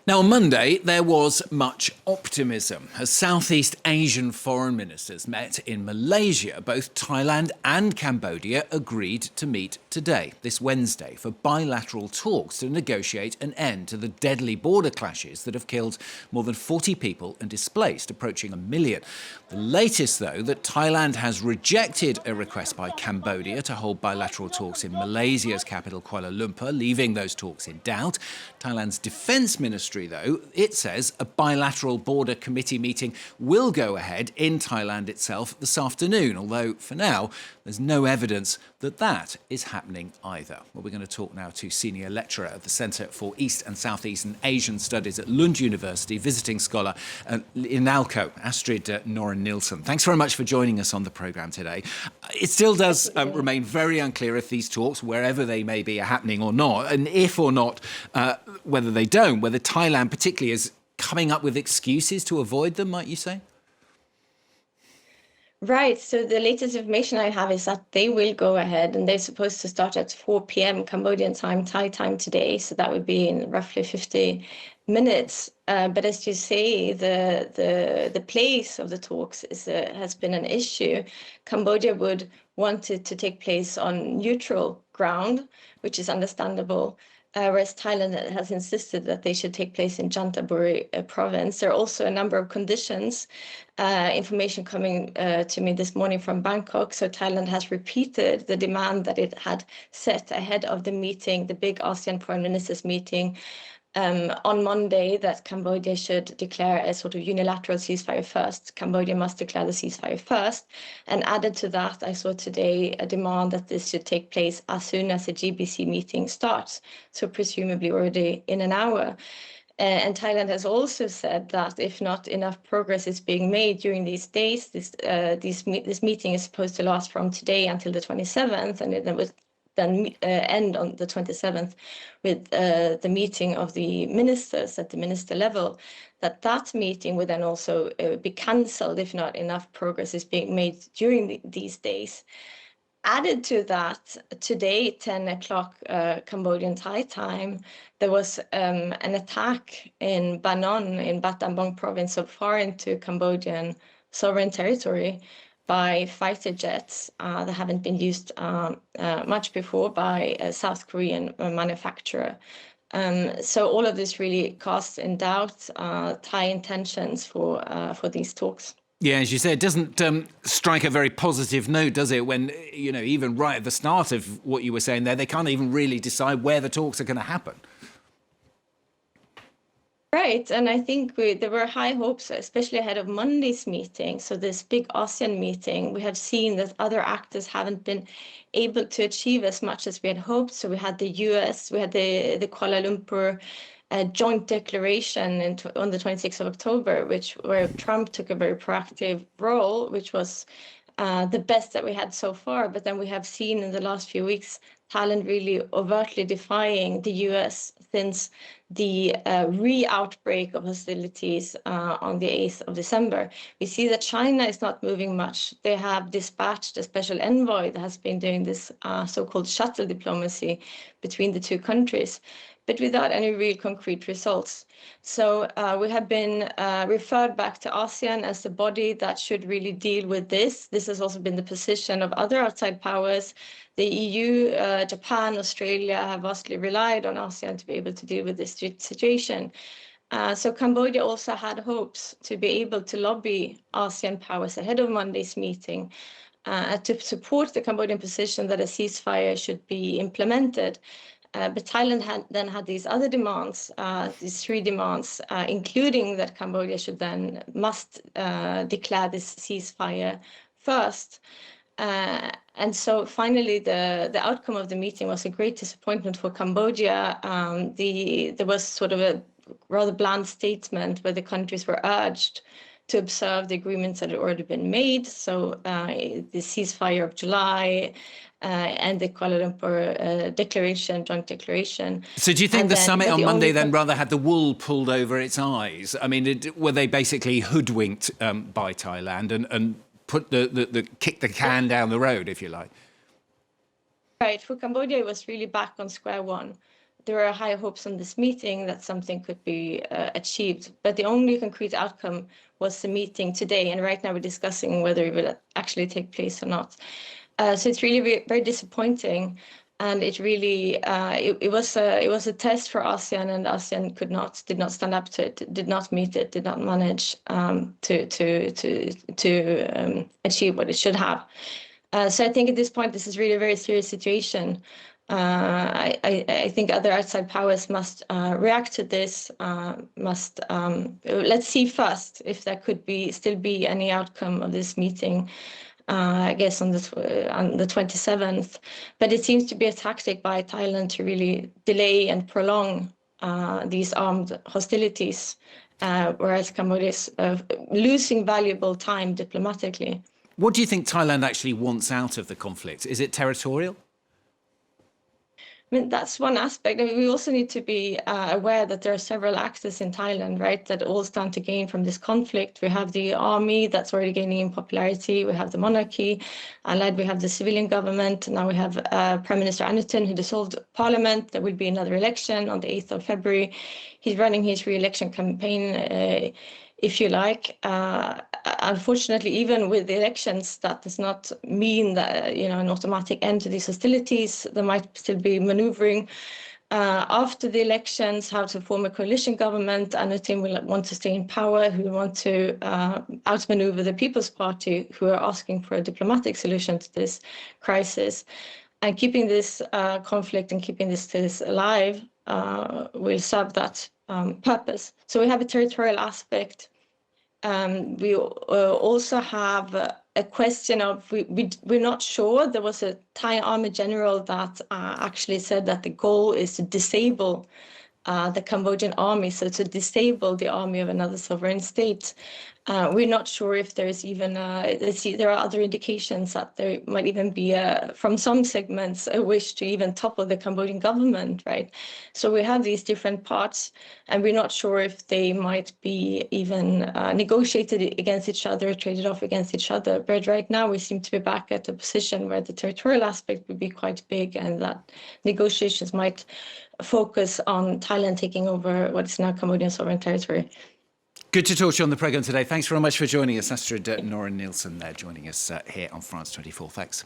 Now, on Monday, there was much optimism as Southeast Asian foreign ministers met in Malaysia. Both Thailand and Cambodia agreed to meet today, this Wednesday, for bilateral talks to negotiate an end to the deadly border clashes that have killed more than 40 people and displaced approaching 1 million. The latest, though, that Thailand has rejected a request by Cambodia to hold bilateral talks in Malaysia's capital, Kuala Lumpur, leaving those talks in doubt. Thailand's defence ministry, though, it says a bilateral border committee meeting will go ahead in Thailand itself this afternoon, although for now there's no evidence that that is happening either. Well, we're going to talk now to senior lecturer at the Centre for East and Sout-East Asian Studies at Lund University, visiting scholar in ALCO, Astrid Norén-Nilsson. Thanks very much for joining us on the programme today. It still does remain very unclear if these talks, wherever they may be, are happening or not, and if or not, whether they don't, whether Thailand particularly is coming up with excuses to avoid them, might you say? Right. So the latest information I have is that they will go ahead, and they're supposed to start at 4 p.m. Cambodian time, Thai time today. So that would be in roughly 50 minutes. But as you say, the place of the talks has been an issue. Cambodia would want it to take place on neutral ground, which is understandable. Whereas Thailand has insisted that they should take place in Chanthaburi province. There are also a number of conditions, information coming to me this morning from Bangkok. So Thailand has repeated the demand that it had set ahead of the meeting, the big ASEAN foreign ministers meeting, on Monday, that Cambodia should declare a sort of unilateral ceasefire first. Cambodia must declare the ceasefire first. And added to that, I saw today a demand that this should take place as soon as the GBC meeting starts, so presumably already in an hour. And Thailand has also said that if not enough progress is being made during these days, this meeting is supposed to last from today until the 27th, and it was then end on the 27th with the meeting of the ministers at the minister level, that meeting would then also be cancelled if not enough progress is being made during these days. Added to that, today, 10 o'clock Cambodian Thai time, there was an attack in Banon in Battambang province, so far into Cambodian sovereign territory, by fighter jets that haven't been used much before by a South Korean manufacturer. So all of this really casts in doubt Thai intentions for these talks. Yeah, as you say, it doesn't strike a very positive note, does it? When, even right at the start of what you were saying there, they can't even really decide where the talks are going to happen. Right, and I think there were high hopes, especially ahead of Monday's meeting. So this big ASEAN meeting, we have seen that other actors haven't been able to achieve as much as we had hoped. So we had the US, we had the Kuala Lumpur joint declaration on the 26th of October, where Trump took a very proactive role, which was the best that we had so far. But then we have seen in the last few weeks Thailand really overtly defying the US since the re-outbreak of hostilities on the 8th of December. We see that China is not moving much. They have dispatched a special envoy that has been doing this so-called shuttle diplomacy between the two countries, but without any real concrete results. So we have been referred back to ASEAN as the body that should really deal with this. This has also been the position of other outside powers. The EU, Japan, Australia have vastly relied on ASEAN to be able to deal with this situation. So Cambodia also had hopes to be able to lobby ASEAN powers ahead of Monday's meeting to support the Cambodian position that a ceasefire should be implemented. But Thailand had these other demands, these three demands, including that Cambodia must declare this ceasefire first. And so finally, the outcome of the meeting was a great disappointment for Cambodia. There was sort of a rather bland statement where the countries were urged to observe the agreements that had already been made. So the ceasefire of July and the Kuala Lumpur joint declaration. So do you think the summit on Monday then rather had the wool pulled over its eyes? I mean, were they basically hoodwinked by Thailand and put kick the can down the road, if you like? Right. For Cambodia, it was really back on square one. there are high hopes on this meeting that something could be achieved. But the only concrete outcome was the meeting today. And right now we're discussing whether it will actually take place or not. So it's really very, very disappointing. And it really it was a test for ASEAN, and ASEAN did not stand up to it, did not meet it, did not manage to achieve what it should have. So I think at this point, this is really a very serious situation. I think other outside powers must react to this. Let's see first if there could still be any outcome of this meeting. I guess on the 27th, but it seems to be a tactic by Thailand to really delay and prolong these armed hostilities, whereas Cambodia is losing valuable time diplomatically. What do you think Thailand actually wants out of the conflict? Is it territorial? I mean, that's one aspect. I mean, we also need to be aware that there are several actors in Thailand, right, that all stand to gain from this conflict. We have the army that's already gaining in popularity. We have the monarchy. Allied, we have the civilian government. Now we have Prime Minister Anutin, who dissolved parliament. There will be another election on the 8th of February. He's running his re-election campaign, if you like. Unfortunately, even with the elections, that does not mean that an automatic end to these hostilities. There might still be maneuvering after the elections, how to form a coalition government. Anutin will want to stay in power, who will want to outmaneuver the People's Party, who are asking for a diplomatic solution to this crisis. And keeping this conflict and keeping this alive will serve that purpose. So we have a territorial aspect. We also have a question of, we're not sure. There was a Thai army general that actually said that the goal is to disable the Cambodian army, so to disable the army of another sovereign state. We're not sure if there's even, there are other indications that there might even be, from some segments, a wish to even topple the Cambodian government, right? So we have these different parts, and we're not sure if they might be even negotiated against each other, traded off against each other. But right now, we seem to be back at a position where the territorial aspect would be quite big, and that negotiations might focus on Thailand taking over what is now Cambodian sovereign territory. Good to talk to you on the programme today. Thanks very much for joining us. Astrid Norén-Nilsson there joining us here on France 24. Thanks.